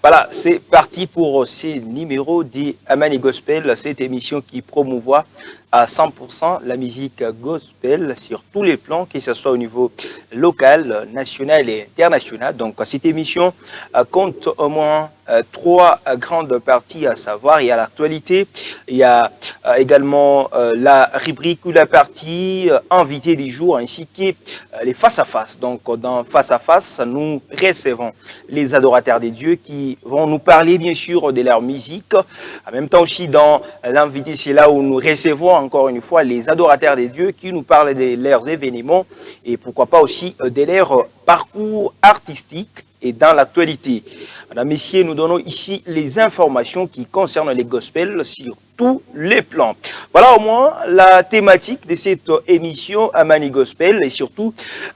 Voilà, c'est parti pour ce numéro d'Amani Gospel, cette émission qui promouvoit à 100% la musique gospel sur tous les plans, que ce soit au niveau local, national et international. Donc cette émission compte au moins trois grandes parties, à savoir, il y a l'actualité, il y a également la rubrique ou la partie invité du jour, ainsi que les face-à-face. Donc dans face-à-face, nous recevons les adorateurs de Dieu qui vont nous parler bien sûr de leur musique. En même temps aussi dans l'invité, c'est là où nous recevons encore une fois les adorateurs de Dieu qui nous parlent de leurs événements et pourquoi pas aussi de leur parcours artistique et dans l'actualité. Madame, Messieurs, nous donnons ici les informations qui concernent les gospels sur tous les plans. Voilà au moins la thématique de cette émission Amani Gospel et surtout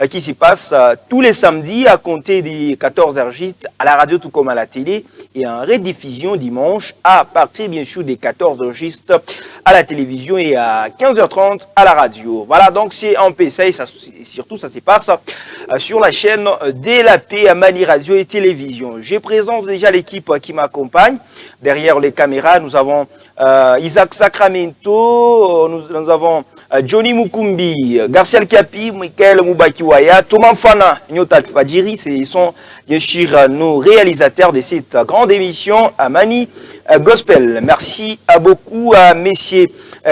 qui se passe tous les samedis à compter des 14h juste à la radio tout comme à la télé et en rediffusion dimanche à partir bien sûr des 14h juste à la télévision et à 15h30 à la radio. Voilà donc c'est en PSA et surtout ça se passe sur la chaîne DLAP Amani Radio et Télévision. Je présente déjà l'équipe qui m'accompagne. Derrière les caméras, nous avons Isaac Sacramento, nous avons Johnny Mukumbi, Garcia Kapi, Michael Moubakiwaya, Thomas Fana, Nyota Fadjiri, ce sont bien sûr nos réalisateurs de cette grande émission Amani Gospel. Merci à beaucoup à messieurs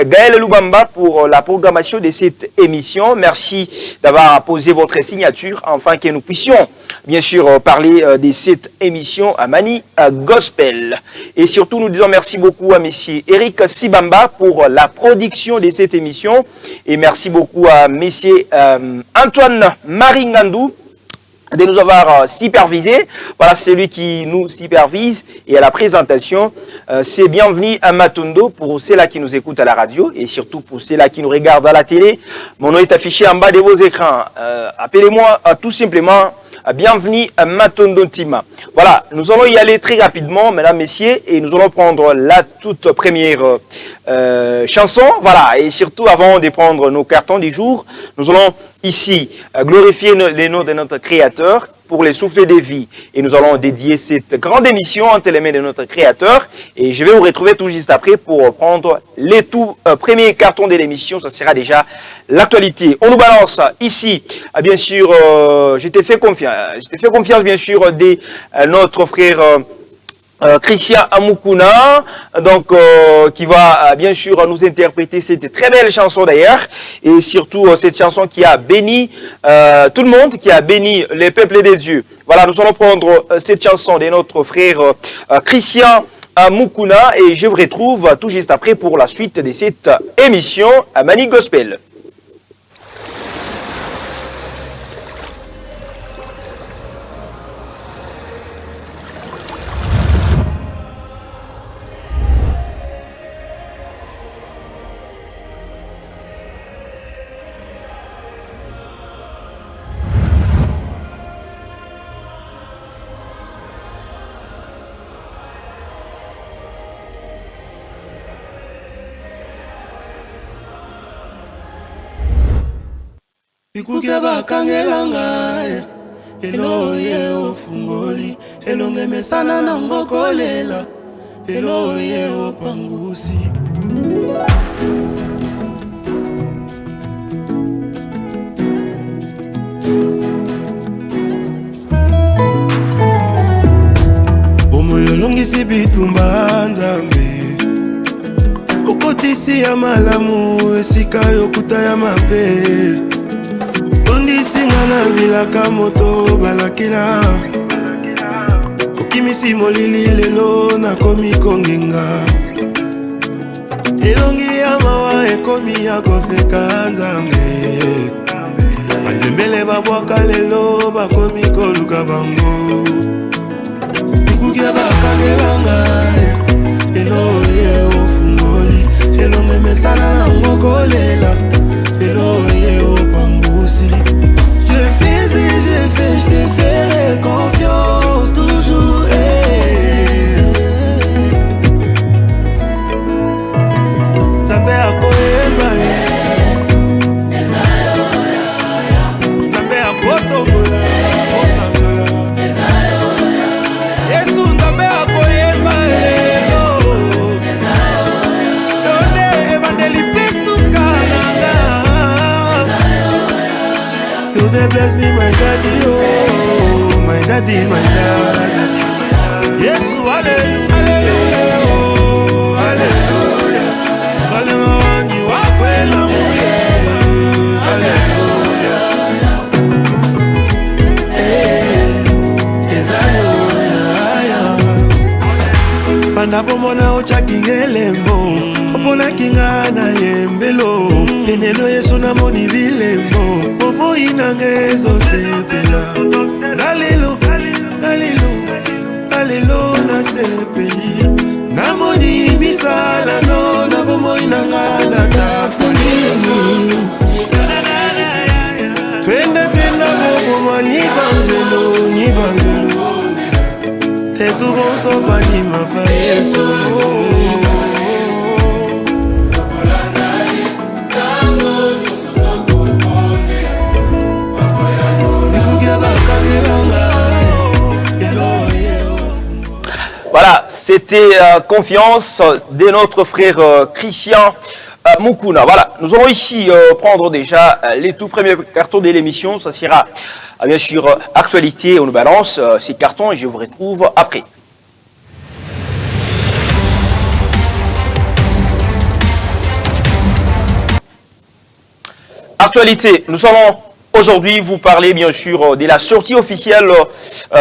Gaël Lubamba pour la programmation de cette émission. Merci d'avoir posé votre signature afin que nous puissions bien sûr parler de cette émission Amani Gospel. Et surtout, nous disons merci beaucoup à messieurs Eric Sibamba pour la production de cette émission. Et merci beaucoup à messieurs Antoine Maringandou de nous avoir supervisé. Voilà, c'est lui qui nous supervise. Et à la présentation, c'est bienvenue à Matondo pour ceux-là qui nous écoutent à la radio et surtout pour ceux-là qui nous regardent à la télé. Mon nom est affiché en bas de vos écrans. Appelez-moi tout simplement bienvenue à Matondo Tima. Voilà, nous allons y aller très rapidement, mesdames, messieurs, et nous allons prendre la toute première chanson. Voilà, et surtout avant de prendre nos cartons du jour, nous allons ici glorifier les noms de notre Créateur pour les souffler de vie. Et nous allons dédier cette grande émission entre les mains de notre Créateur. Et je vais vous retrouver tout juste après pour prendre les tout premiers cartons de l'émission. Ça sera déjà l'actualité. On nous balance ici, bien sûr, je t'ai fait confiance, bien sûr, de notre frère Christian Amukuna, donc qui va bien sûr nous interpréter cette très belle chanson d'ailleurs, et surtout cette chanson qui a béni tout le monde, qui a béni les peuples des dieux. Voilà, nous allons prendre cette chanson de notre frère Christian Amukuna et je vous retrouve tout juste après pour la suite de cette émission Amani Gospel. Ikuke bakangela ngai Eloye ofungoli Elonge mesana na ngokolela Eloye opangusi Omoyo longisi bitumba nzambe Okotisi ya malamu esika yokuta ya mabe Singa na bilaka moto balakila Okimisi molili lelo na komi kongenga Elongi ya mawa ekomi ya kofeka nzambe Banzembele babwaka lelo bakomi koluka bango Ikukia bakangela ngai Eloye ofungoli Elonge mesana na ngokolela Eloye opangusi Je t'ai fait confiance toujours. T'as à koyemba T'as à kotombola Osangola Yesu t'as to the bless me, my daddy, oh, my daddy, my daddy. Yes, hallelujah, hallelujah, oh, hallelujah. Hallelujah, you are well, hallelujah. Panda pomona ocha kingelembo opona kinga na yembelo enelo yesu na moni vilembo popo inangezo sepela galelo galelo galelo na sepeli na moni misala no na pomo inanga na takoni twende tena pomo ni banzelo c'est tout bon, so bani ma faille Voilà, c'était Confiance de notre frère Christian Mukuna. Voilà, nous allons ici prendre déjà les tout premiers cartons de l'émission. Ça sera bien sûr actualité. On nous balance ces cartons et je vous retrouve après. Actualité, nous allons aujourd'hui vous parler bien sûr de la sortie officielle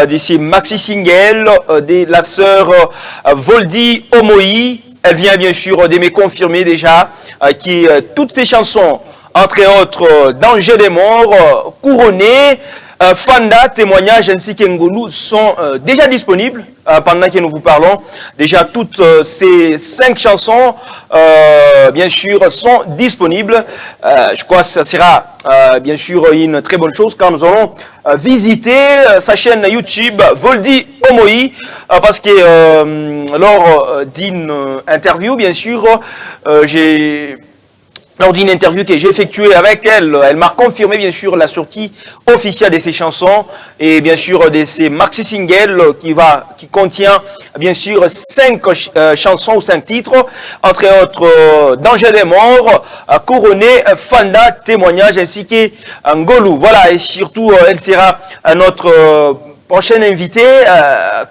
de ces maxi singles de la sœur Voldy Omoï. Elle vient bien sûr de me confirmer déjà que toutes ces chansons, entre autres Danger des morts, Couronné, Fanda, Témoignage ainsi qu'Engolu sont déjà disponibles pendant que nous vous parlons. Déjà toutes ces 5 chansons bien sûr sont disponibles. Je crois que ça sera bien sûr une très bonne chose quand nous allons visiter sa chaîne YouTube Voldy Omoï parce que lors d'une interview bien sûr lors d'une interview que j'ai effectuée avec elle, elle m'a confirmé bien sûr la sortie officielle de ses chansons et bien sûr de ses maxi singles qui contient bien sûr 5 chansons ou 5 titres, entre autres Danger des morts, Couronné, Fanda, Témoignage ainsi que Ngolu. Voilà, et surtout elle sera notre prochaine invitée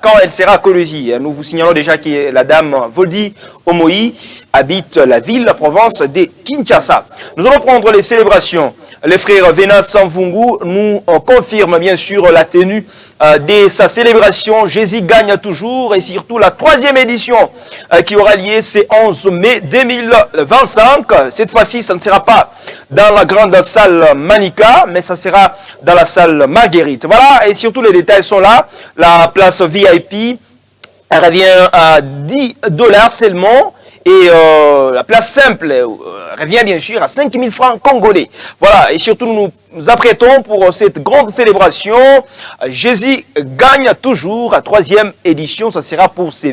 quand elle sera à Colosie. Nous vous signalons déjà que la dame Voldy Omoï habite la ville, la province de Kinshasa. Nous allons prendre les célébrations. Les frères Venance Samvungu nous confirment bien sûr la tenue de sa célébration Jésus gagne toujours et surtout la 3e édition qui aura lieu ce 11 mai 2025. Cette fois-ci, ça ne sera pas dans la grande salle Manika, mais ça sera dans la salle Marguerite. Voilà, et surtout les détails sont là. La place VIP elle revient à $10 seulement. Et la place simple revient bien sûr à 5 000 francs congolais. Voilà, et surtout nous nous apprêtons pour cette grande célébration. Jésus gagne toujours, à 3e édition, ça sera pour ce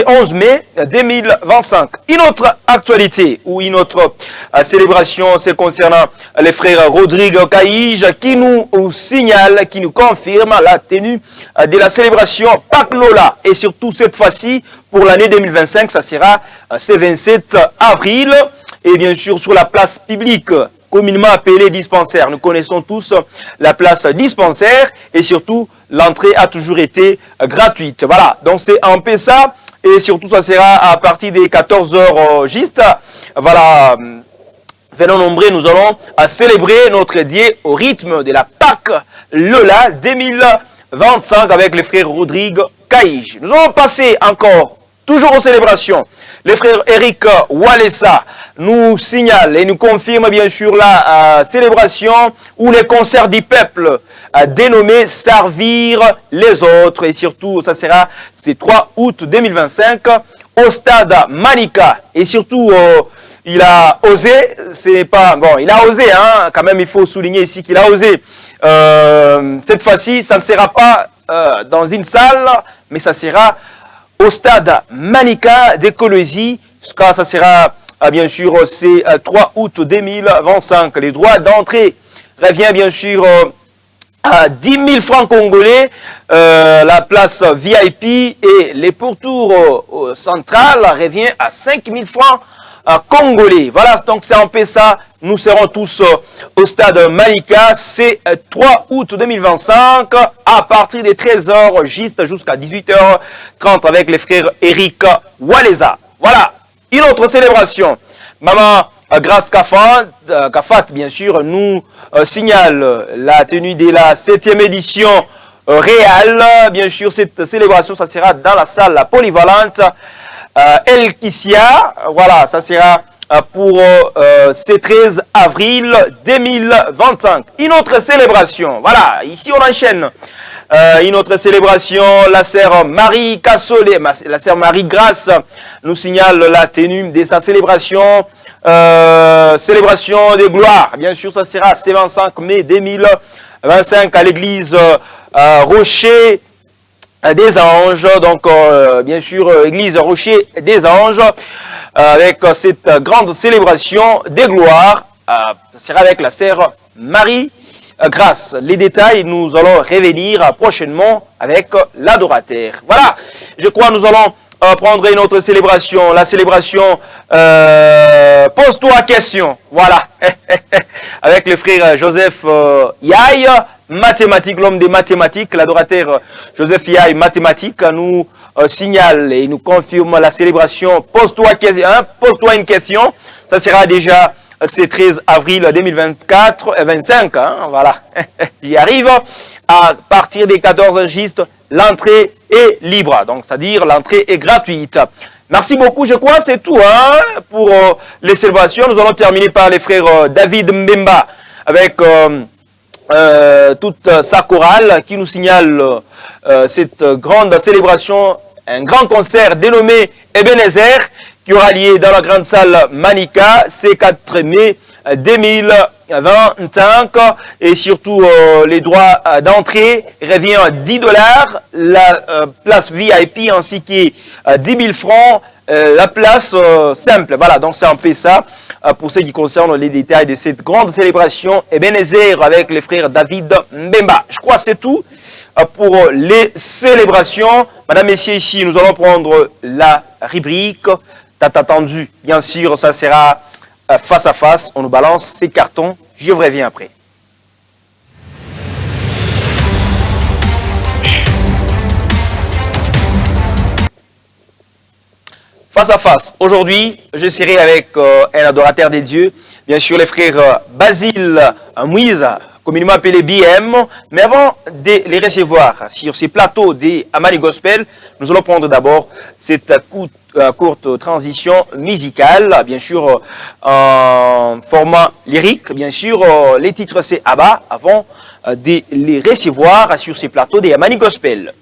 11 mai 2025. Une autre actualité ou une autre célébration, c'est concernant les frères Rodrigue Caïge qui nous signale, qui nous confirme la tenue de la célébration Pâques Lola. Et surtout cette fois-ci, pour l'année 2025, ça sera ce 27 avril. Et bien sûr, sur la place publique, communément appelée dispensaire. Nous connaissons tous la place dispensaire et surtout, l'entrée a toujours été gratuite. Voilà, donc c'est un peu ça. Et surtout, ça sera à partir des 14h juste. Voilà, venons nombreux, nous allons célébrer notre Dieu au rythme de la Pâques Lola 2025 avec les frères Rodrigue Caïge. Nous allons passer encore, toujours aux célébrations. Les frères Eric Walesa nous signalent et nous confirment bien sûr la célébration ou les concerts du peuple dénommé Servir les autres. Et surtout, ça sera ce 3 août 2025 au stade Manika. Et surtout, il a osé, c'est pas... Bon, il a osé, hein, quand même il faut souligner ici qu'il a osé. Cette fois-ci, ça ne sera pas dans une salle, mais ça sera au stade Manika d'Écologie. Ça sera bien sûr c'est 3 août 2025. Les droits d'entrée revient bien sûr à 10 000 francs congolais. La place VIP et les pourtours centrales revient à 5 000 francs congolais. Voilà, donc c'est un peu ça. Nous serons tous au stade Malika. C'est 3 août 2025 à partir des 13h jusqu'à 18h30 avec les frères Eric Waleza. Voilà, une autre célébration. Maman Grâce Kafat, bien sûr, nous signale la tenue de la 7e édition réelle. Bien sûr, cette célébration, ça sera dans la salle polyvalente El Kissia. Voilà, ça sera pour ce 13 avril 2025. Une autre célébration. Voilà, ici on enchaîne. Une autre célébration, la sœur Marie Kassolé, la sœur Marie Grâce nous signale la tenue de sa célébration. Célébration de gloire. Bien sûr, ça sera ce 25 mai 2025 à l'église Rocher des Anges. Donc, bien sûr, église Rocher des Anges avec cette grande célébration de gloire. Ça sera avec la sœur Marie Grâce. Les détails, nous allons revenir prochainement avec l'adorateur. Voilà, je crois nous allons prendre une autre célébration, la célébration Pose-toi question. Voilà, avec le frère Joseph Yaï, mathématique, l'homme des mathématiques, l'adorateur Joseph Yaï, mathématiques, nous signale et nous confirme la célébration Pose-toi une question. Ça sera déjà ce 13 avril 2024 et 25, hein, voilà, j'y arrive. À partir des 14 justes, l'entrée est libre, donc c'est-à-dire l'entrée est gratuite. Merci beaucoup, je crois, c'est tout hein, pour les célébrations. Nous allons terminer par les frères David Mbemba avec toute sa chorale qui nous signale cette grande célébration, un grand concert dénommé Ebenezer qui aura lieu dans la grande salle Manika, ce 4 mai 2025 et surtout les droits d'entrée revient à $10, la place VIP ainsi que 10 000 francs, la place simple. Voilà, donc c'est un peu ça pour ce qui concerne les détails de cette grande célébration Ebenezer avec les frères David Mbemba. Je crois que c'est tout pour les célébrations. Madame, messieurs, ici nous allons prendre la rubrique. T'as attendu, bien sûr, ça sera face à face. On nous balance ces cartons. Je reviens après. Face à face. Aujourd'hui, je serai avec un adorateur des dieux. Bien sûr, les frères Basile Moïse, communément appelé BM. Mais avant de les recevoir sur ces plateaux des Amani Gospel, nous allons prendre d'abord cette courte transition musicale, bien sûr en format lyrique, bien sûr les titres c'est Abba, avant de les recevoir sur ces plateaux des Amani Gospel.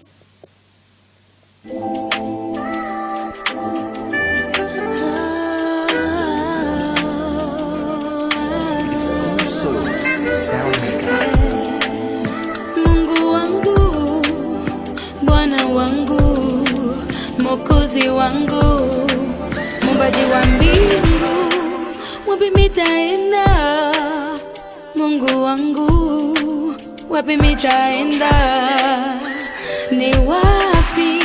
Mwokozi wangu, muumbaji wa mbingu, wapi nitaenda? Mungu wangu, wapi nitaenda? Ni wapi?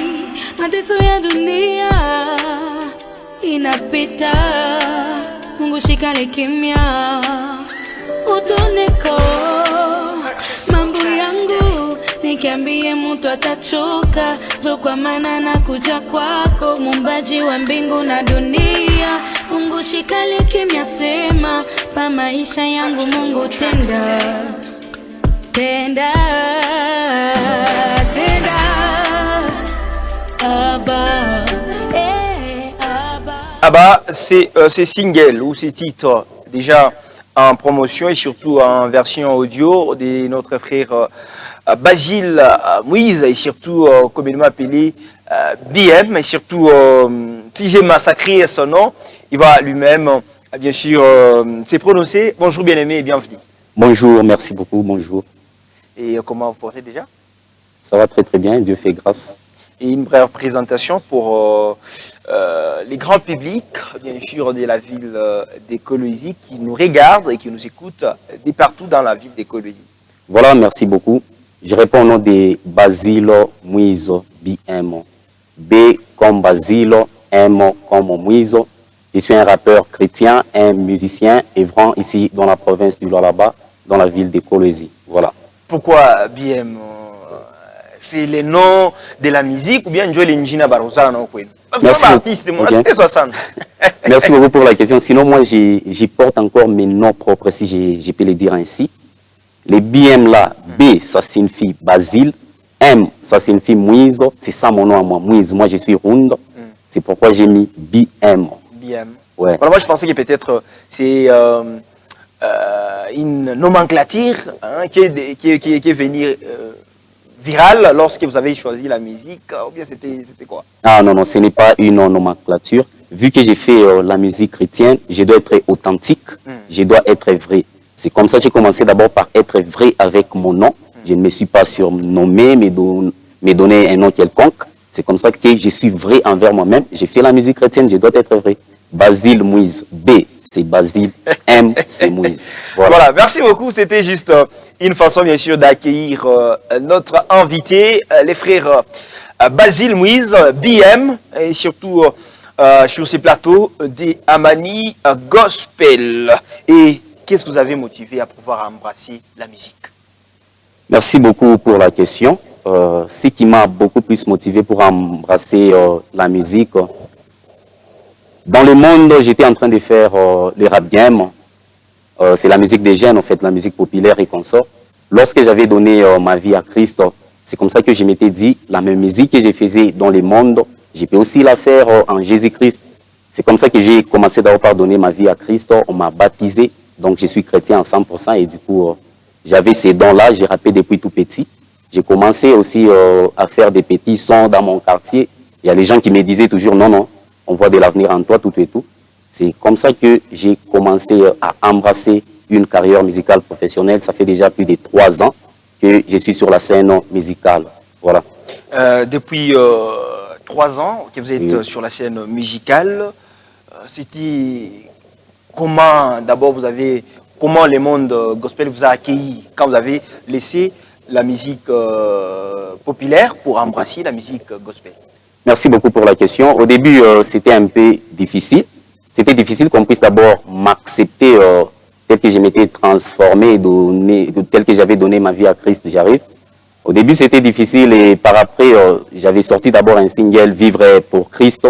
Mateso ya dunia inapita, Mungu shikali kimya, utoneko mambo yangu. Nikiambie mtu atachoka, zo kwa maana na kuja kwako, muumbaji wa mbingu na dunia. Mungu shikali kimya, sema pa maisha yangu. Mungu tenda, tenda, tenda. Abba, Abba. Abba, c'est single ou c'est titre déjà en promotion et surtout en version audio de notre frère Basile Moïse et surtout communément appelé BM, et surtout si j'ai massacré son nom, il va lui-même bien sûr se prononcer. Bonjour bien-aimé et bienvenue. Bonjour, merci beaucoup, bonjour. Et comment vous portez déjà? Ça va très très bien, Dieu fait grâce. Et une brève présentation pour les grands publics, bien sûr, de la ville d'Écologie qui nous regardent et qui nous écoutent de partout dans la ville d'Écologie. Voilà, merci beaucoup. Je réponds au nom de Basile Moïse, BM. B comme Basile, M comme Moïse, Je suis un rappeur chrétien, un musicien œuvrant ici dans la province du Lualaba, dans la ville de Kolwezi. Voilà. Pourquoi BM c'est le nom de la musique ou bien Joel Njina Barosa non? Parce que Merci. comme artiste, moi, Okay. 60. Merci beaucoup pour la question. Sinon, moi, j'y porte encore mes noms propres, si je peux le dire ainsi. Les BM là, B, ça signifie Basile. M, ça signifie Moïse. C'est ça mon nom à moi, Moïse. Moi, je suis Rund. C'est pourquoi j'ai mis BM. BM. Ouais. Voilà, moi, je pensais que peut-être c'est une nomenclature hein, qui est venue virale lorsque vous avez choisi la musique, ou bien c'était quoi? Ah non, non, ce n'est pas une nomenclature. Vu que j'ai fait la musique chrétienne, je dois être authentique, je dois être vrai. C'est comme ça que j'ai commencé d'abord par être vrai avec mon nom. Je ne me suis pas surnommé, me donner un nom quelconque. C'est comme ça que je suis vrai envers moi-même. J'ai fait la musique chrétienne, je dois être vrai. Basile Moïse. B, c'est Basile. M, c'est Moïse. Voilà, merci beaucoup. C'était juste une façon, bien sûr, d'accueillir notre invité, les frères Basile Moïse, BM, et surtout sur ces plateaux des Amani Gospel. Et qu'est-ce que vous avez motivé à pouvoir embrasser la musique? Merci beaucoup pour la question. Ce qui m'a beaucoup plus motivé pour embrasser la musique, dans le monde, j'étais en train de faire le rap game. C'est la musique des jeunes, en fait, la musique populaire et consort. Lorsque j'avais donné ma vie à Christ, c'est comme ça que je m'étais dit, la même musique que je faisais dans le monde, je peux aussi la faire en Jésus-Christ. C'est comme ça que j'ai commencé d'abord par donner ma vie à Christ. On m'a baptisé, donc je suis chrétien à 100%. Et du coup, j'avais ces dons-là, j'ai rappé depuis tout petit. J'ai commencé aussi à faire des petits sons dans mon quartier. Il y a les gens qui me disaient toujours, non, non, on voit de l'avenir en toi, tout et tout. C'est comme ça que j'ai commencé à embrasser une carrière musicale professionnelle. Ça fait déjà plus de 3 ans que je suis sur la scène musicale. Voilà. Depuis 3 ans que vous êtes sur la scène musicale, c'était comment d'abord comment le monde gospel vous a accueilli quand vous avez laissé la musique populaire pour embrasser la musique gospel? Merci beaucoup pour la question. Au début, c'était un peu difficile. C'était difficile qu'on puisse d'abord m'accepter tel que je m'étais transformé, tel que j'avais donné ma vie à Christ, j'arrive. Au début, c'était difficile et par après, j'avais sorti d'abord un single, Vivre pour Christ.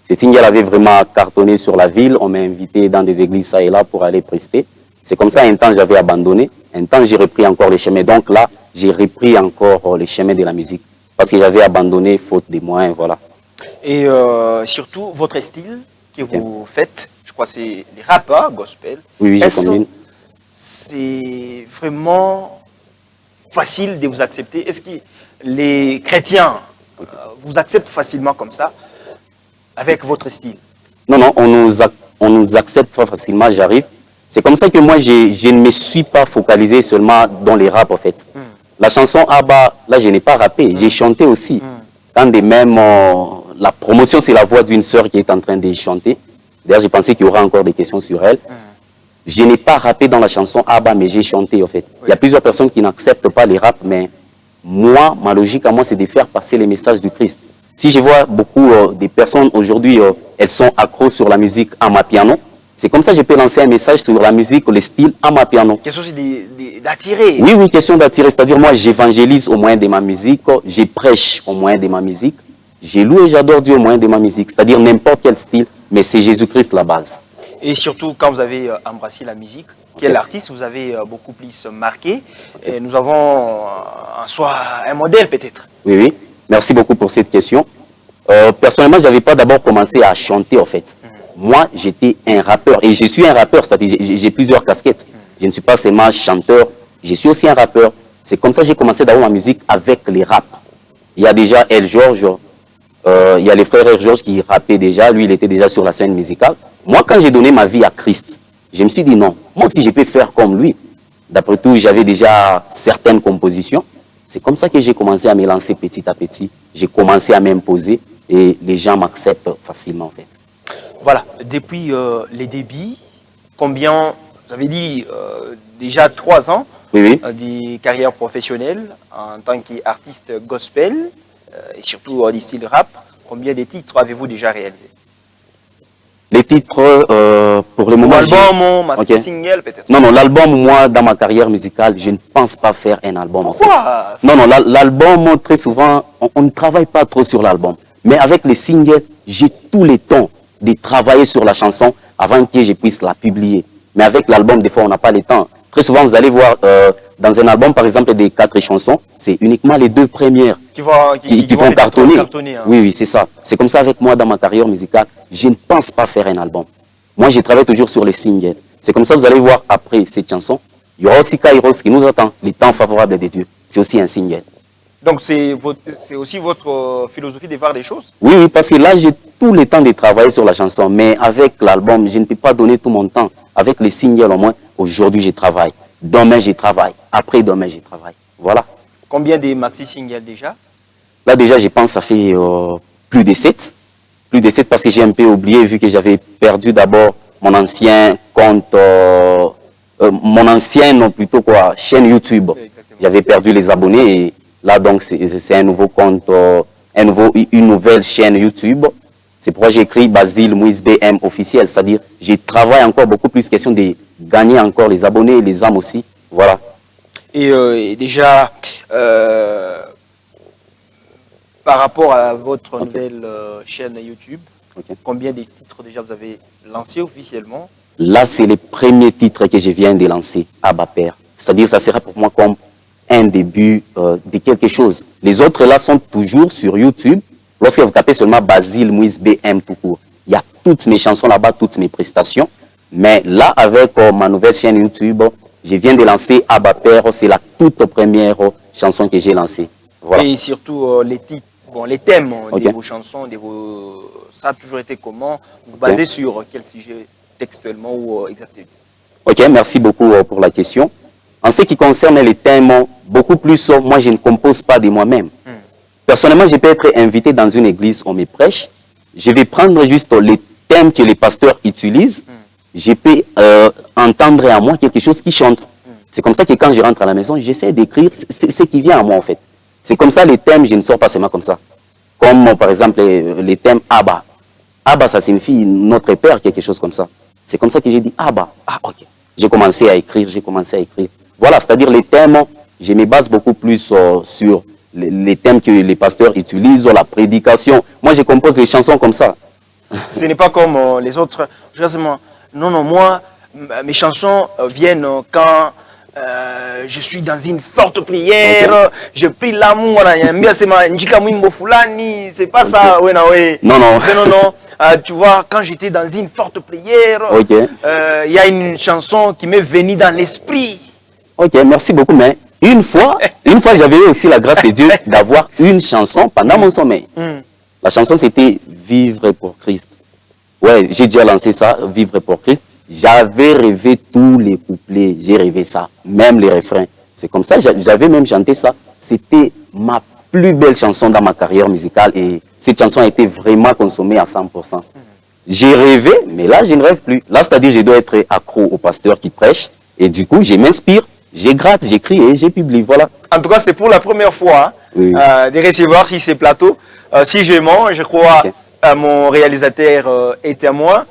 Ce single avait vraiment cartonné sur la ville. On m'a invité dans des églises ça et là pour aller prester. C'est comme ça, un temps, j'avais abandonné. Un temps, j'ai repris encore les chemins. Donc là, j'ai repris encore les chemins de la musique. Parce que j'avais abandonné faute de moyens, voilà. Et surtout, votre style que vous faites, je crois que c'est les rappeurs gospel. Oui, oui, je combine. C'est vraiment facile de vous accepter. Est-ce que les chrétiens vous acceptent facilement comme ça, avec votre style? Non, non, on nous accepte très facilement, j'arrive. C'est comme ça que moi, je ne me suis pas focalisé seulement dans les rap, en fait. La chanson Abba, là, je n'ai pas rappé, j'ai chanté aussi. Quand de même, la promotion, c'est la voix d'une sœur qui est en train de chanter. D'ailleurs, j'ai pensé qu'il y aura encore des questions sur elle. Je n'ai pas rappé dans la chanson Abba, mais j'ai chanté, en fait. Il y a plusieurs personnes qui n'acceptent pas les rap, mais moi, ma logique à moi, c'est de faire passer les messages du Christ. Si je vois beaucoup de personnes aujourd'hui, elles sont accros sur la musique amapiano. C'est comme ça que je peux lancer un message sur la musique, le style amapiano. Question d'attirer. Oui, oui, question d'attirer. C'est-à-dire, moi, j'évangélise au moyen de ma musique, je prêche au moyen de ma musique, je loue et j'adore Dieu au moyen de ma musique. C'est-à-dire n'importe quel style, mais c'est Jésus-Christ la base. Et surtout, quand vous avez embrassé la musique, quel artiste vous avez beaucoup plus marqué? Et nous avons en soi un modèle peut-être. Oui, oui. Merci beaucoup pour cette question. Personnellement, je n'avais pas d'abord commencé à chanter, en fait. Moi, j'étais un rappeur. Et je suis un rappeur, c'est-à-dire j'ai plusieurs casquettes. Je ne suis pas seulement chanteur, je suis aussi un rappeur. C'est comme ça que j'ai commencé d'abord ma musique avec les raps. Il y a déjà El George, il y a les frères El George qui rappaient déjà. Lui, il était déjà sur la scène musicale. Moi, quand j'ai donné ma vie à Christ, je me suis dit non, moi aussi je peux faire comme lui. D'après tout, j'avais déjà certaines compositions. C'est comme ça que j'ai commencé à me lancer petit à petit. J'ai commencé à m'imposer et les gens m'acceptent facilement en fait. Voilà, depuis les débuts, combien, vous avez dit déjà 3 ans Oui, oui. de carrière professionnelle en tant qu'artiste gospel et surtout du style rap, combien de titres avez-vous déjà réalisés? Les titres, pour le moment... Album, ma Ok. single peut-être. Non, non, l'album, moi, dans ma carrière musicale, je ne pense pas faire un album, en fait. Pourquoi? Non, non, l'album, très souvent, on ne travaille pas trop sur l'album. Mais avec les singles, j'ai tout le temps de travailler sur la chanson avant que je puisse la publier. Mais avec l'album, des fois, on n'a pas le temps. Très souvent, vous allez voir, dans un album, par exemple, des 4 chansons, c'est uniquement les 2 premières Qui vont cartonner. Hein. Oui, oui, c'est ça. C'est comme ça avec moi dans ma carrière musicale. Je ne pense pas faire un album. Moi, je travaille toujours sur les singles. C'est comme ça que vous allez voir après cette chanson. Il y aura aussi Kairos qui nous attend, les temps favorables de Dieu. C'est aussi un single. Donc c'est aussi votre philosophie de voir des choses. Oui, oui, parce que là, j'ai tout le temps de travailler sur la chanson. Mais avec l'album, je ne peux pas donner tout mon temps. Avec les singles, au moins, aujourd'hui, je travaille. Demain, je travaille. Après demain, je travaille. Voilà. Combien de maxi singles déjà? Là, déjà, je pense que ça fait plus de 7. Plus de 7 parce que j'ai un peu oublié, vu que j'avais perdu d'abord mon ancien compte, mon ancienne, plutôt quoi, chaîne YouTube. J'avais perdu les abonnés et là, donc, c'est un nouveau compte, une nouvelle chaîne YouTube. C'est pourquoi j'ai écrit Basile Moïse BM officiel, c'est-à-dire je travaille encore beaucoup plus, question de gagner encore les abonnés, les âmes aussi. Voilà. Et déjà, par rapport à votre nouvelle chaîne YouTube, combien de titres déjà vous avez lancés officiellement? Là, c'est le premier titre que je viens de lancer, Abba Père. C'est-à-dire ça sera pour moi comme un début de quelque chose. Les autres là sont toujours sur YouTube. Lorsque vous tapez seulement Basile Moïse BM tout court, il y a toutes mes chansons là-bas, toutes mes prestations. Mais là, avec ma nouvelle chaîne YouTube, je viens de lancer Abba Père. C'est la toute première chanson que j'ai lancée. Voilà. Et surtout les titres, bon, les thèmes Ok. de vos chansons, ça a toujours été comment? Vous basez sur quel sujet textuellement ou exactement? Ok, merci beaucoup pour la question. En ce qui concerne les thèmes, beaucoup plus, moi je ne compose pas de moi-même. Personnellement, je peux être invité dans une église, on me prêche. Je vais prendre juste les thèmes que les pasteurs utilisent. Je peux entendre à moi quelque chose qui chante. C'est comme ça que quand je rentre à la maison, j'essaie d'écrire ce qui vient à moi en fait. C'est comme ça les thèmes, je ne sors pas seulement comme ça. Comme par exemple les thèmes Abba. Abba, ça signifie notre Père, quelque chose comme ça. C'est comme ça que j'ai dit Abba. Ah, ok. J'ai commencé à écrire. Voilà, c'est-à-dire les thèmes, je me base beaucoup plus sur les thèmes que les pasteurs utilisent, la prédication. Moi, je compose des chansons comme ça. Ce n'est pas comme les autres. Non, non, moi, mes chansons viennent quand je suis dans une forte prière, je prie l'amour, c'est pas ça, ouais, Non, non. Non, non. Tu vois, quand j'étais dans une forte prière, il y a une chanson qui m'est venue dans l'esprit. Ok, merci beaucoup, mais une fois j'avais aussi la grâce de Dieu d'avoir une chanson pendant mon sommeil. La chanson, c'était Vivre pour Christ. Ouais, j'ai déjà lancé ça, Vivre pour Christ. J'avais rêvé tous les couplets, j'ai rêvé ça, même les refrains. C'est comme ça, j'avais même chanté ça. C'était ma plus belle chanson dans ma carrière musicale et cette chanson a été vraiment consommée à 100%. J'ai rêvé, mais là, je ne rêve plus. Là, c'est-à-dire, je dois être accro au pasteur qui prêche et du coup, je m'inspire, je gratte, j'écris et j'ai publié. Voilà. En tout cas, c'est pour la première fois de recevoir sur ces plateaux. Si je mens, je crois mon réalisateur est à moi.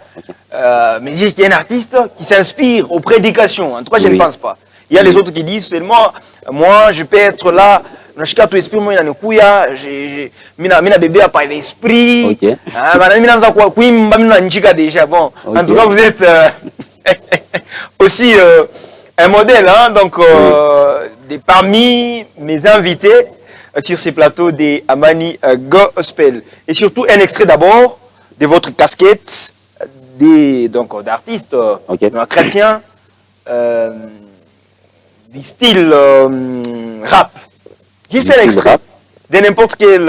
Mais il y a un artiste qui s'inspire aux prédications. En tout cas, je ne pense pas. Il y a les autres qui disent seulement, moi, je peux être là. Nashika tu esprit moi inanukuya mina bébé a par l'esprit mina za kwa kuimba mina njika déjà bon en tout cas vous êtes aussi un modèle hein, donc parmi mes invités sur ces plateaux des Amani Gospel et surtout un extrait d'abord de votre casquette d'artistes chrétiens du style rap. Juste un extrait de n'importe quelle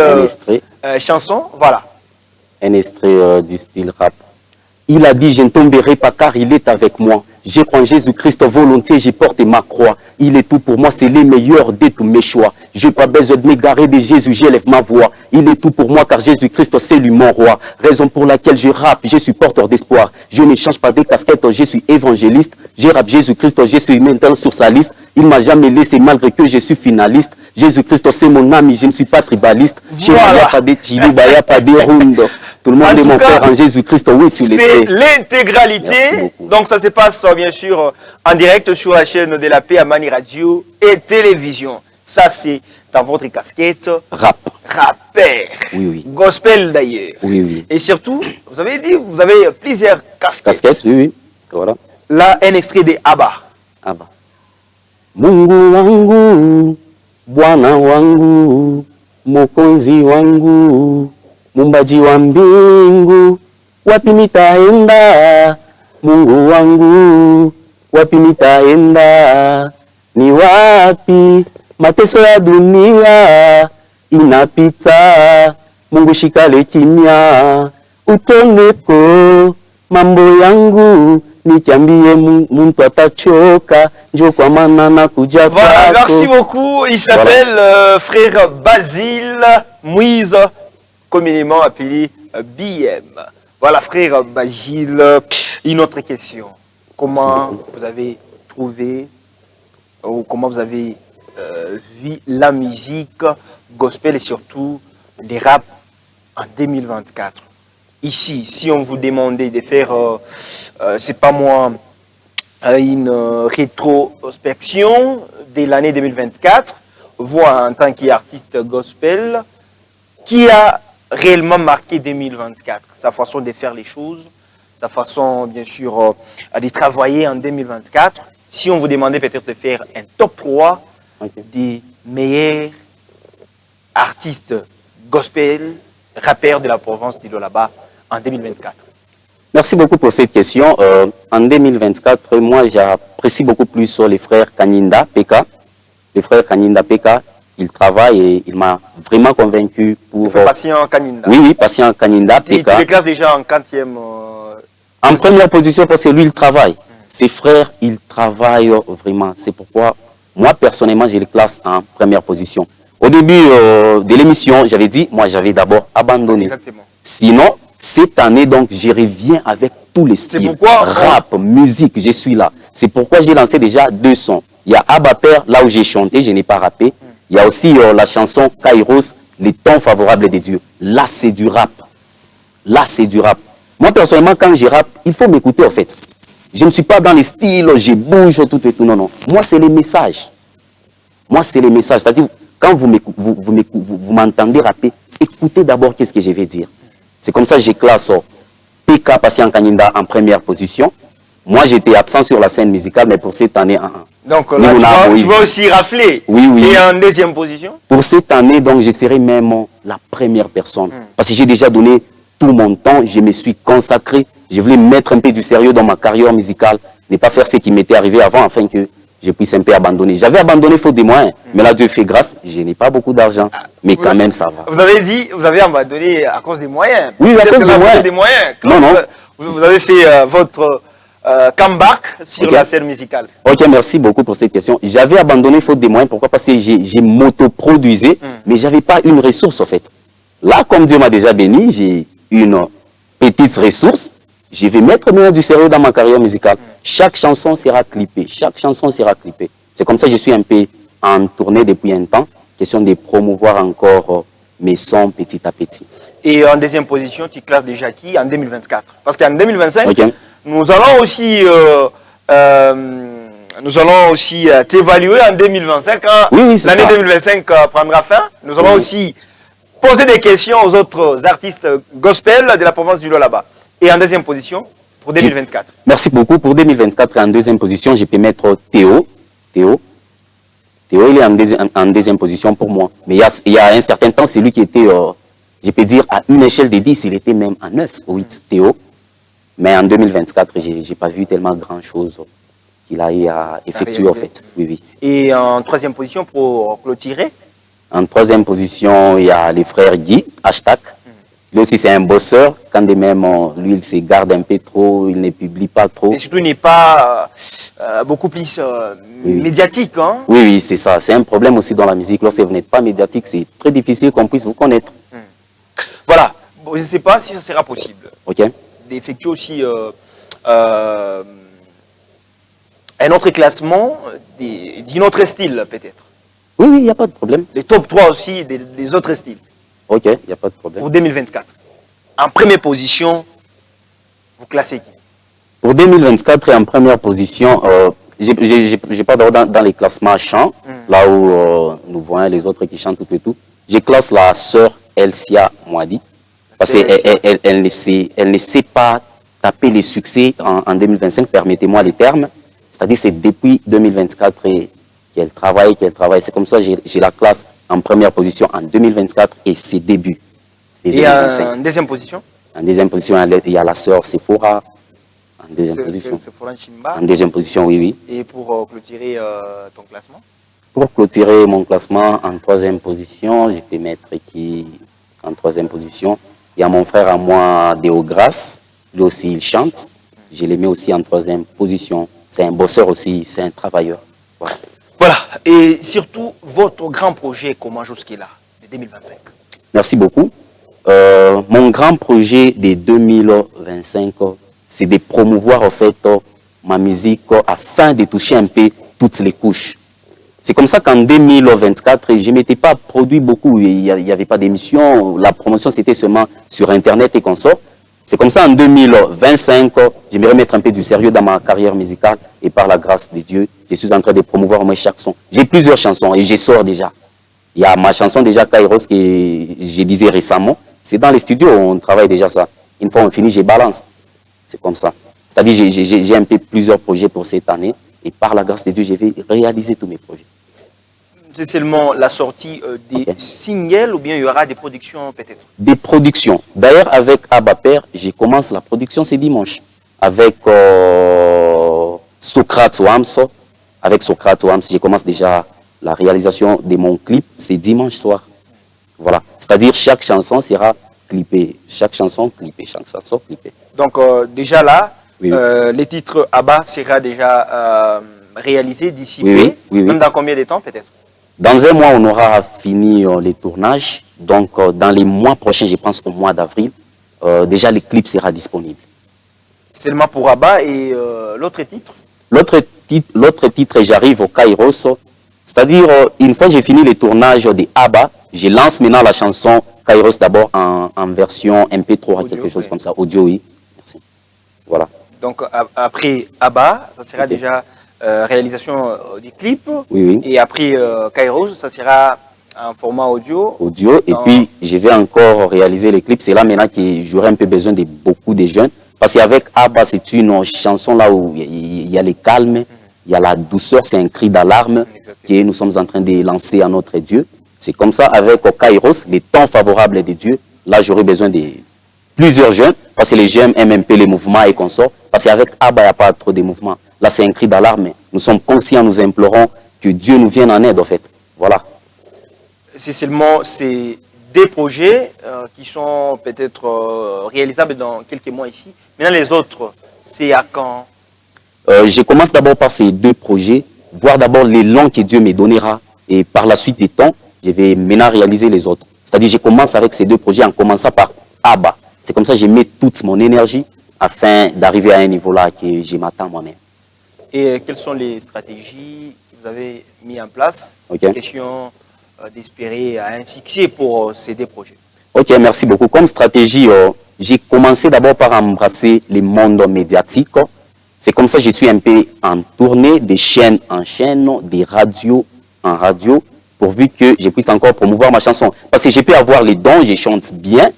chanson, voilà. Un extrait du style rap. Il a dit, je ne tomberai pas car il est avec moi. Je crois en Jésus-Christ, volontiers, je porte ma croix. Il est tout pour moi, c'est le meilleur de tous mes choix. Je n'ai pas besoin de m'égarer de Jésus, j'élève ma voix. Il est tout pour moi car Jésus-Christ, c'est lui mon roi. Raison pour laquelle je rappe, je suis porteur d'espoir. Je ne change pas de casquette, je suis évangéliste. Je rappe Jésus-Christ, je suis maintenant sur sa liste. Il ne m'a jamais laissé malgré que je suis finaliste. Jésus-Christ, c'est mon ami, je ne suis pas tribaliste. Je n'ai pas de Chili, pas de Rundo. Tout le monde En est tout mon cas, frère en Jésus-Christ. Oui, tu le c'est sais. Merci l'intégralité. beaucoup. Donc ça se passe bien sûr en direct sur la chaîne de la paix Amani Radio et Télévision. Ça c'est dans votre casquette Rap. rappeur, Oui, oui. gospel d'ailleurs. Oui, oui. Et surtout, vous avez dit, vous avez plusieurs casquettes. Casquette, oui, oui. Voilà. Là, un extrait de Abba. Ah bah. Mungu wangu, Bwana wangu, Mwokozi wangu, Muumbaji wa mbingu, wapi nitaenda? Mungu wangu, wapi nitaenda? Ni wapi? Mateso ya dunia inapita, Mungu shikale kimya, utoneko mambo yangu, nikiambie mtu atachoka, njoo kwa maana nakuja kwako. Voilà, merci beaucoup. Il s'appelle frère Basile Moïse, communément appelé BM. Voilà, frère Basile, une autre question. Comment vous avez trouvé ou comment vous avez vu la musique gospel et surtout les rap en 2024? Ici, si on vous demandait de faire, c'est pas moi, une rétrospection de l'année 2024, vous en tant qu'artiste gospel, qui a réellement marqué 2024, sa façon de faire les choses, sa façon bien sûr de travailler en 2024. Si on vous demandait peut-être de faire un top 3 des meilleurs artistes gospel, rappeurs de la province de Lualaba en 2024. Merci beaucoup pour cette question. En 2024, moi j'apprécie beaucoup plus sur les frères Kaninda Peka. Les frères Kaninda Peka, ils travaillent et il m'a vraiment convaincu pour... Patient Kaninda. Oui, oui, Patient Kaninda Peka. Tu les classes déjà en 4e... En première position parce que lui il travaille. Ses frères, ils travaillent vraiment. C'est pourquoi moi personnellement je les classe en première position. Au début de l'émission, j'avais dit, moi j'avais d'abord abandonné. Exactement. Sinon, cette année, donc, je reviens avec tous les styles. Pourquoi rap, musique, je suis là. C'est pourquoi j'ai lancé déjà 2 sons. Il y a Abba Père, là où j'ai chanté, je n'ai pas rappé. Il y a aussi la chanson Kairos, les temps favorables de Dieu. Là, c'est du rap. Là, c'est du rap. Moi, personnellement, quand je rappe, il faut m'écouter, en fait. Je ne suis pas dans les styles, je bouge, tout et tout. Non, non. Moi, c'est les messages. Moi, c'est les messages. C'est-à-dire, quand vous m'entendez rapper, écoutez d'abord qu'est-ce que je vais dire. C'est comme ça que je classe PK Patient Kaninda en première position. Moi, j'étais absent sur la scène musicale, mais pour cette année... Donc là, tu vas aussi rafler. Oui, oui. Et en deuxième position? Pour cette année, donc, je serai même la première personne. Parce que j'ai déjà donné tout mon temps, je me suis consacré. Je voulais mettre un peu du sérieux dans ma carrière musicale, ne pas faire ce qui m'était arrivé avant, afin que je puisse un peu abandonner. J'avais abandonné faute de moyens, mais là, Dieu fait grâce, je n'ai pas beaucoup d'argent, mais quand même, ça va. Vous avez dit, vous avez abandonné à cause des moyens. Oui, à cause des moyens. Non, non. Vous avez fait votre comeback sur la scène musicale. Ok, merci beaucoup pour cette question. J'avais abandonné faute de moyens. Pourquoi? Parce que j'ai m'autoproduisé, mais je n'avais pas une ressource, en fait. Là, comme Dieu m'a déjà béni, j'ai une petite ressource. Je vais mettre maintenant du sérieux dans ma carrière musicale. Chaque chanson sera clippée. Chaque chanson sera clippée. C'est comme ça que je suis un peu en tournée depuis un temps. Question de promouvoir encore mes sons petit à petit. Et en deuxième position, tu classes déjà qui en 2024? Parce qu'en 2025, okay, nous allons aussi t'évaluer en 2025. Quand oui, l'année 2025 prendra fin, nous allons aussi poser des questions aux autres artistes gospel de la province du Lualaba. Et en deuxième position, pour 2024. Merci beaucoup. Pour 2024, en deuxième position, je peux mettre Théo. Théo, il est en deuxième position pour moi. Mais il y a un certain temps, c'est lui qui était, je peux dire, à une échelle de 10, il était même à 9 ou 8, Théo. Mais en 2024, je n'ai pas vu tellement grand-chose qu'il a eu à effectuer, en fait. Oui, oui. Et en troisième position, pour clôturer? En troisième position, il y a les frères Guy, hashtag. Lui aussi, c'est un bosseur. Quand de même, lui, il se garde un peu trop, il ne publie pas trop. Et surtout, il n'est pas beaucoup plus médiatique. Hein? Oui, oui, c'est ça. C'est un problème aussi dans la musique. Lorsque vous n'êtes pas médiatique, c'est très difficile qu'on puisse vous connaître. Voilà. Bon, je ne sais pas si ça sera possible. OK. D'effectuer aussi un autre classement d'un autre style, peut-être. Oui, oui, il n'y a pas de problème. Les top 3 aussi des autres styles. OK, il n'y a pas de problème. Pour 2024. En première position, vous classez qui? Pour 2024, en première position, je pas dans les classements chants, là où nous voyons les autres qui chantent tout et tout. Je classe la sœur Elsia Mwadi, parce qu'elle ne sait pas taper les succès en 2025, permettez-moi les termes. C'est-à-dire c'est depuis 2024 qu'elle travaille. C'est comme ça que j'ai la classe en première position en 2024 et ses débuts. Et en deuxième position? En deuxième position, il y a la sœur Sephora. En deuxième position. En deuxième position, oui. Et pour clôturer ton classement? Pour clôturer mon classement en troisième position, je peux mettre qui en troisième position? Il y a mon frère à moi, Déograce. Lui aussi, il chante. Je le mets aussi en troisième position. C'est un bosseur aussi, c'est un travailleur. Voilà. Et surtout, votre grand projet, comment jusqu'à-là, de 2025? Merci beaucoup. Mon grand projet de 2025, c'est de promouvoir en fait ma musique afin de toucher un peu toutes les couches. C'est comme ça qu'en 2024, je ne m'étais pas produit beaucoup. Il n'y avait pas d'émission. La promotion, c'était seulement sur Internet et consorts. C'est comme ça en 2025, j'aimerais mettre un peu du sérieux dans ma carrière musicale et par la grâce de Dieu, je suis en train de promouvoir moi chaque son. J'ai plusieurs chansons et je sors déjà. Il y a ma chanson déjà Kairos que je disais récemment. C'est dans les studios, on travaille déjà ça. Une fois on finit, je balance. C'est comme ça. C'est-à-dire j'ai un peu plusieurs projets pour cette année et par la grâce de Dieu, je vais réaliser tous mes projets. C'est seulement la sortie des singles ou bien il y aura des productions peut-être? Des productions. D'ailleurs, avec Abba Père, je commence la production ce dimanche. Avec Socrate Wams. Avec Socrate Wams, je commence déjà la réalisation de mon clip. C'est dimanche soir. Voilà. C'est-à-dire chaque chanson sera clippée. Chaque chanson clippée. Chaque chanson clippée. Donc déjà là, les titres Abba sera déjà réalisé d'ici peu. Même dans combien de temps peut-être? Dans un mois, on aura fini les tournages. Donc, dans les mois prochains, je pense au mois d'avril, déjà le clip sera disponible. Seulement pour Abba et l'autre titre? L'autre titre, j'arrive au Kairos. C'est-à-dire, une fois que j'ai fini les tournages de Abba, je lance maintenant la chanson Kairos d'abord en version MP3, audio, quelque chose comme ça. Audio, oui. Merci. Voilà. Donc, après Abba, ça sera déjà... réalisation du clip, et après Kairos, ça sera en format audio. Et puis je vais encore réaliser les clips. C'est là maintenant que j'aurai un peu besoin de beaucoup de jeunes. Parce qu'avec Abba, c'est une chanson là où il y a le calme, il y a la douceur, c'est un cri d'alarme que nous sommes en train de lancer à notre Dieu. C'est comme ça avec Kairos, les temps favorables de Dieu. Là, j'aurai besoin de plusieurs jeunes, parce que les jeunes aiment un peu les mouvements et consorts. Parce qu'avec Abba, il n'y a pas trop de mouvements. Là, c'est un cri d'alarme. Nous sommes conscients, nous implorons que Dieu nous vienne en aide, en fait. Voilà. C'est seulement ces deux projets qui sont peut-être réalisables dans quelques mois ici. Maintenant, les autres, c'est à quand? Je commence d'abord par ces deux projets, voir d'abord l'élan que Dieu me donnera. Et par la suite des temps, je vais maintenant réaliser les autres. C'est-à-dire, je commence avec ces deux projets en commençant par Abba. C'est comme ça que je mets toute mon énergie afin d'arriver à un niveau là que je m'attends moi-même. Et quelles sont les stratégies que vous avez mises en place? Question d'espérer un succès pour ces deux projets. Ok, merci beaucoup. Comme stratégie, j'ai commencé d'abord par embrasser les mondes médiatiques. C'est comme ça que je suis un peu en tournée, de chaîne en chaîne, des radios en radio, pourvu que je puisse encore promouvoir ma chanson. Parce que je peux avoir les dons, je chante bien,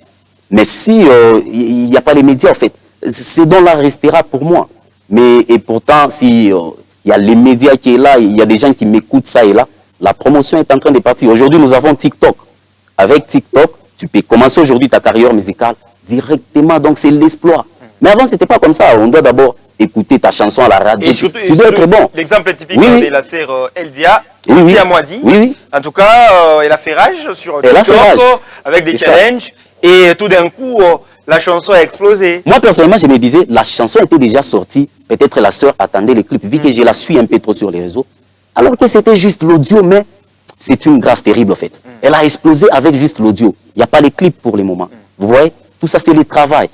mais si il n'y a pas les médias, en fait, ces dons-là restera pour moi. Mais et pourtant, si il y a les médias qui sont là, il y a des gens qui m'écoutent ça et là, la promotion est en train de partir. Aujourd'hui, nous avons TikTok. Avec TikTok, tu peux commencer aujourd'hui ta carrière musicale directement. Donc, c'est l'exploit. Mais avant, ce n'était pas comme ça. On doit d'abord écouter ta chanson à la radio. Tu dois être bon. L'exemple typique de la sœur Eldia, Eldia Mwadi. En tout cas, elle a fait rage sur TikTok avec des challenges. Et tout d'un coup, la chanson a explosé. Moi, personnellement, je me disais, la chanson était déjà sortie. Peut-être la sœur attendait les clips, vu que je la suis un peu trop sur les réseaux. Alors que c'était juste l'audio, mais c'est une grâce terrible, en fait. Elle a explosé avec juste l'audio. Il n'y a pas les clips pour le moment. Vous voyez? Tout ça, c'est le travail.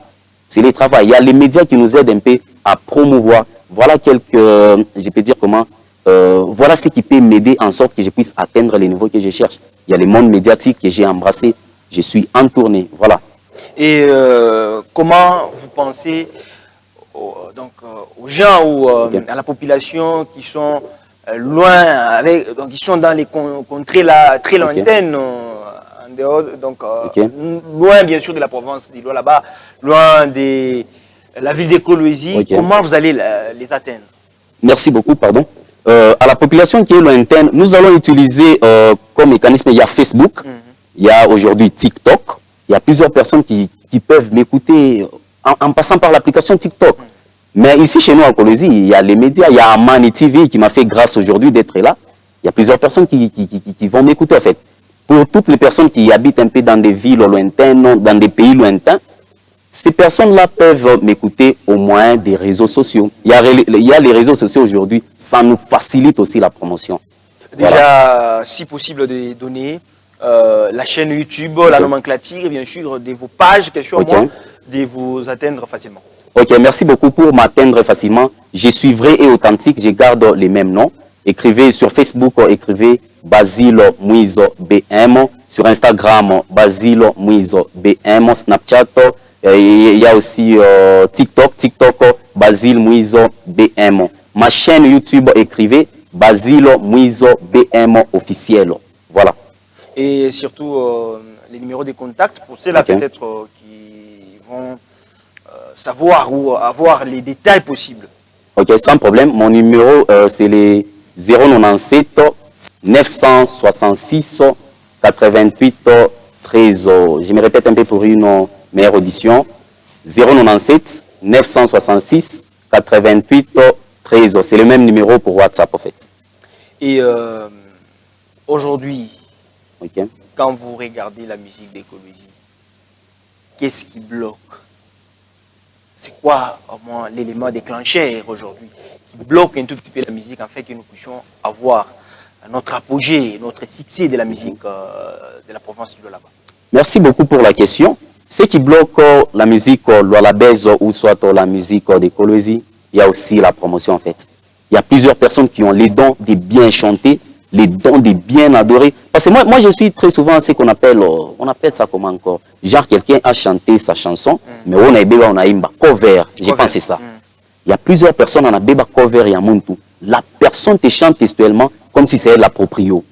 C'est le travail. Il y a les médias qui nous aident un peu à promouvoir. Voilà quelques, je peux dire comment, voilà ce qui peut m'aider en sorte que je puisse atteindre les niveaux que je cherche. Il y a les mondes médiatiques que j'ai embrassés. Je suis en tournée. Voilà. Et comment vous pensez aux gens ou à la population qui sont loin, donc ils sont dans les contrées là, très lointaines, en dehors, donc loin bien sûr de la province d'Ilo là-bas, loin de la ville de Kolwezi. Comment vous allez les atteindre? Merci beaucoup, pardon. À la population qui est lointaine, nous allons utiliser comme mécanisme, il y a Facebook, il y a aujourd'hui TikTok, il y a plusieurs personnes qui peuvent m'écouter en passant par l'application TikTok. Mais ici, chez nous, à Kolwezi, il y a les médias, il y a Amani TV qui m'a fait grâce aujourd'hui d'être là. Il y a plusieurs personnes qui vont m'écouter, en fait. Pour toutes les personnes qui habitent un peu dans des villes lointaines, dans des pays lointains, ces personnes-là peuvent m'écouter au moyen des réseaux sociaux. Il y a les réseaux sociaux aujourd'hui, ça nous facilite aussi la promotion. Déjà, voilà. Si possible, de donner la chaîne YouTube, la nomenclature, et bien sûr, de vos pages, question moi, de vous atteindre facilement. Ok, merci beaucoup pour m'atteindre facilement. Je suis vrai et authentique, je garde les mêmes noms. Écrivez sur Facebook, écrivez Basile Muizo BM. Sur Instagram, Basile Muizo BM. Snapchat, il y a aussi TikTok, Basile Muizo BM. Ma chaîne YouTube, écrivez Basile Muizo BM officiel. Voilà. Et surtout, les numéros de contact pour ceux-là peut-être qui vont savoir ou avoir les détails possibles. Ok, sans problème. Mon numéro, c'est les 097 966 88 13. Je me répète un peu pour une meilleure audition. 097 966 88 13. C'est le même numéro pour WhatsApp, en fait. Et aujourd'hui, quand vous regardez la musique de Kolwezi, qu'est-ce qui bloque? C'est quoi, au moins, l'élément déclencheur aujourd'hui qui bloque un tout petit peu la musique, en fait, que nous puissions avoir notre apogée, notre succès de la musique de la province de là-bas? Merci beaucoup pour la question. Ce qui bloque la musique la baise ou soit la musique de Kolwezi, il y a aussi la promotion, en fait. Il y a plusieurs personnes qui ont les dons de bien chanter, les dons de bien adorer. Parce que moi je suis très souvent ce qu'on appelle, on appelle ça comment encore? Genre quelqu'un a chanté sa chanson, mais on a un cover. Je pense que c'est ça. Il y a plusieurs personnes, on a un cover et un muntu. La personne te chante textuellement comme si c'était la proprio.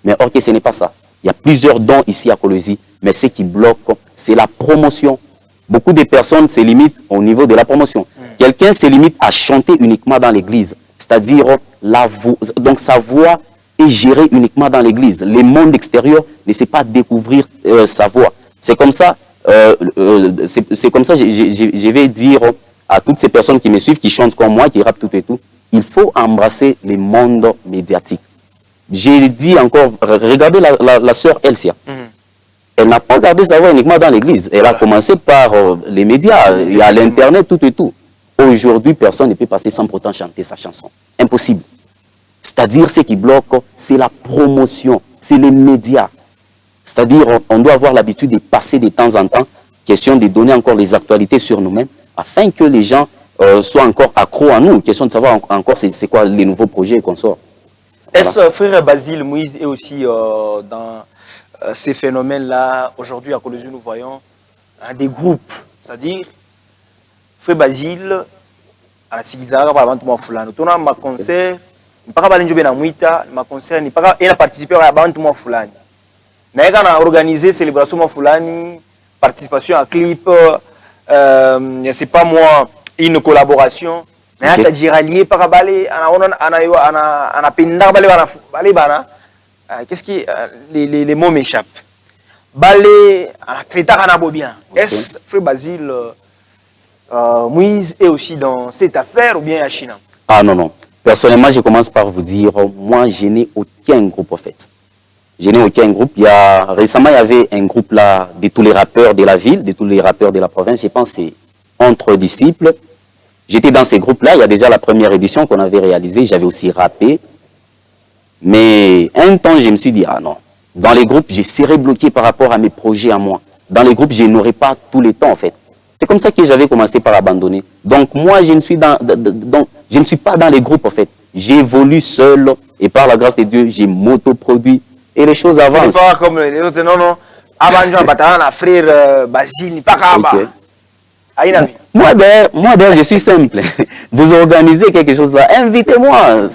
Mais ok, ce n'est pas ça. Il y a plusieurs dons ici à Kolwezi, mais ce qui bloque, c'est la promotion. Beaucoup de personnes se limitent au niveau de la promotion. Quelqu'un se limite à chanter uniquement dans l'église. C'est-à-dire, donc sa voix est gérée uniquement dans l'église. Le monde extérieur ne sait pas découvrir sa voix. C'est comme ça, je vais dire à toutes ces personnes qui me suivent, qui chantent comme moi, qui rappent tout et tout, il faut embrasser le monde médiatique. J'ai dit encore, regardez la sœur Elsia. Elle n'a pas gardé sa voix uniquement dans l'église. Elle a commencé par les médias, il y a l'internet, tout et tout. Aujourd'hui, personne ne peut passer sans pourtant chanter sa chanson. Impossible. C'est-à-dire, ce qui bloque, c'est la promotion, c'est les médias. C'est-à-dire, on doit avoir l'habitude de passer de temps en temps, question de donner encore les actualités sur nous-mêmes, afin que les gens soient encore accros à nous. Question de savoir encore c'est quoi les nouveaux projets qu'on sort. Voilà. Est-ce frère Basile Moïse est aussi dans ces phénomènes-là? Aujourd'hui, à Kolwezi, nous voyons des groupes, c'est-à-dire frère Basile, à la Sigizara, par exemple, moi, Fulano, on a ma concert, pas mal de gens ma concert, il a participé à la moi, Fulani. Mais quand on a organisé célébration moi, Fulani, participation à clip, c'est pas moi, une collaboration. Mais on a dit rallié par balé, on a pinda balé bana. Qu'est-ce qui les mots m'échappent? Balé, on a traité à bien. Est-ce frère Basile Moïse est aussi dans cette affaire ou bien à Chine? Ah non, non. Personnellement, je commence par vous dire, moi, je n'ai aucun groupe, en fait. Je n'ai aucun groupe. Récemment, il y avait un groupe là de tous les rappeurs de la ville, de tous les rappeurs de la province. Je pense que c'est Entre Disciples. J'étais dans ces groupes-là. Il y a déjà la première édition qu'on avait réalisée. J'avais aussi rappé. Mais un temps, je me suis dit, ah non. Dans les groupes, je serais bloqué par rapport à mes projets à moi. Dans les groupes, je n'aurais pas tout le temps, en fait. C'est comme ça que j'avais commencé par abandonner. Donc moi, je ne suis pas dans les groupes, en fait. J'évolue seul et par la grâce de Dieu, j'ai m'autoproduit et les choses avancent. C'est pas comme les autres, non, non. Avant de battre, frère Basile, pas Ok. Aïna. Moi d'ailleurs, je suis simple. Vous organisez quelque chose là, invitez-moi.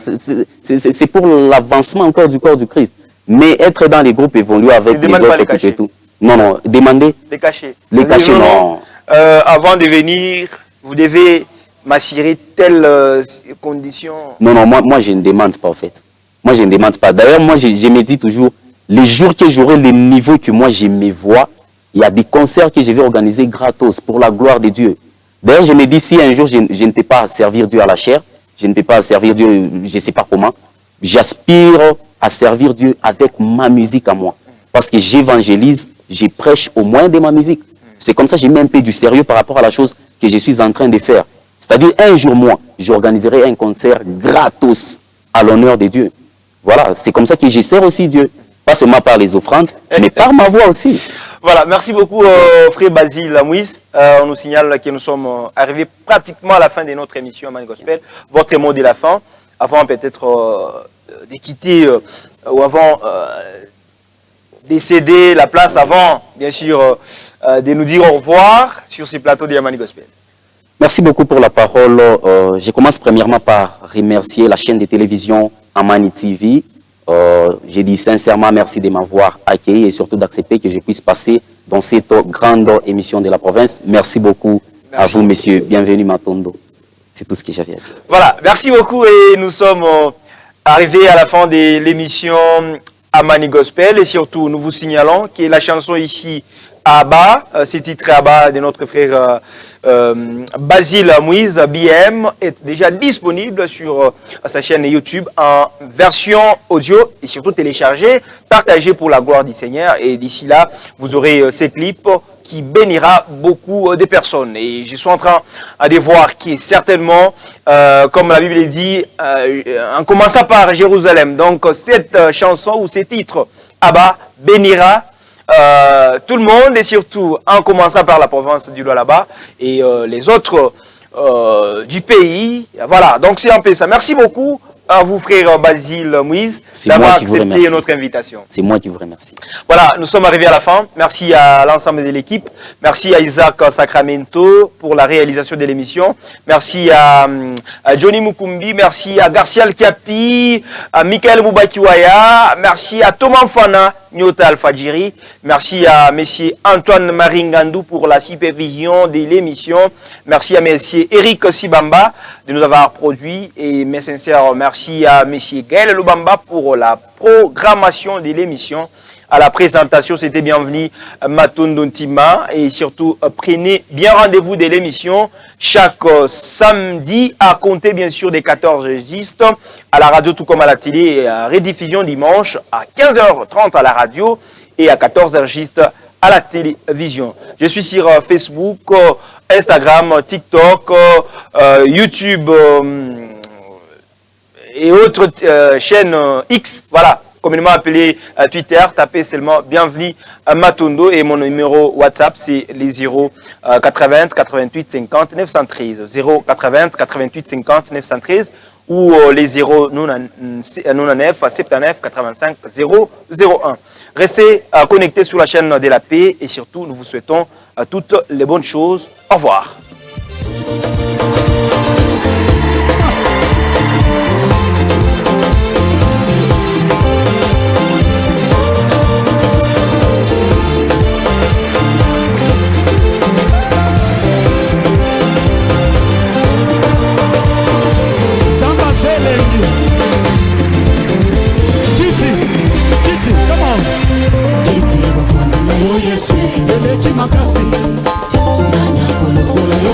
C'est pour l'avancement encore du corps du Christ. Mais être dans les groupes évoluer avec les demande pas autres les groupes et cachets. tout. Non, non, demandez. Les cachets. Les cachets, non. Avant de venir, vous devez m'assurer telle condition. Non, non, moi je ne demande pas en fait. Moi je ne demande pas. D'ailleurs, moi je me dis toujours, les jours que j'aurai le niveau que moi je me vois, il y a des concerts que je vais organiser gratos pour la gloire de Dieu. D'ailleurs, je me dis, si un jour je ne peux pas servir Dieu à la chair, je ne peux pas servir Dieu, je ne sais pas comment, j'aspire à servir Dieu avec ma musique à moi. Parce que j'évangélise, je prêche au moyen de ma musique. C'est comme ça que j'ai mis un peu du sérieux par rapport à la chose que je suis en train de faire. C'est-à-dire, un jour, moi, j'organiserai un concert gratos à l'honneur de Dieu. Voilà, c'est comme ça que je sers aussi Dieu. Pas seulement par les offrandes, mais par ma voix aussi. Voilà, merci beaucoup frère Basile Moïse. On nous signale que nous sommes arrivés pratiquement à la fin de notre émission Amani Gospel. Votre mot de la fin, avant peut-être de quitter ou avant de céder la place, avant bien sûr de nous dire au revoir sur ces plateaux de Amani Gospel. Merci beaucoup pour la parole. Je commence premièrement par remercier la chaîne de télévision Amani TV. Je dis sincèrement merci de m'avoir accueilli et surtout d'accepter que je puisse passer dans cette grande émission de la province. Merci beaucoup à vous, messieurs. Bienvenue, Matondo. C'est tout ce que j'avais à dire. Voilà, merci beaucoup et nous sommes arrivés à la fin de l'émission Amani Gospel et surtout nous vous signalons que la chanson ici Abba, ce titre Abba de notre frère Basile Moïse, BM, est déjà disponible sur sa chaîne YouTube en version audio et surtout téléchargée, partagée pour la gloire du Seigneur. Et d'ici là, vous aurez ces clips qui bénira beaucoup de personnes. Et je suis en train de voir qui certainement, comme la Bible dit, en commençant par Jérusalem. Donc cette chanson ou ces titres, Abba, bénira tout le monde et surtout en commençant par la province du Lualaba et les autres du pays. Voilà, donc c'est un peu ça. Merci beaucoup à vous, frère Basile Moïse, d'avoir accepté notre invitation. C'est moi qui vous remercie. Voilà, nous sommes arrivés à la fin. Merci à l'ensemble de l'équipe. Merci à Isaac Sacramento pour la réalisation de l'émission. Merci à Johnny Mukumbi. Merci à Garcial Kiapi, à Michael Moubakiwaya. Merci à Thomas Fana, Nyota Alfadjiri. Merci à Monsieur Antoine Maringandou pour la supervision de l'émission. Merci à Monsieur Eric Sibamba de nous avoir produit. Et mes sincères merci à Monsieur Gaël Lubamba pour la programmation de l'émission. À la présentation, c'était bienvenu Matondo Ntima. Et surtout, prenez bien rendez-vous de l'émission chaque samedi à compter bien sûr des 14h à la radio tout comme à la télé et à rediffusion dimanche à 15h30 à la radio et à 14h à la télévision. Je suis sur Facebook, Instagram, TikTok, YouTube et autres chaînes X, voilà, communément appelé Twitter. Tapez seulement bienvenue à Matondo et mon numéro WhatsApp c'est les 0 80 88 50 913 0 80 88 50 913 ou les 0 99 79 85 001. Restez connectés sur la chaîne de la paix et surtout nous vous souhaitons toutes les bonnes choses. Au revoir. Makasi, nanya kolongola yo,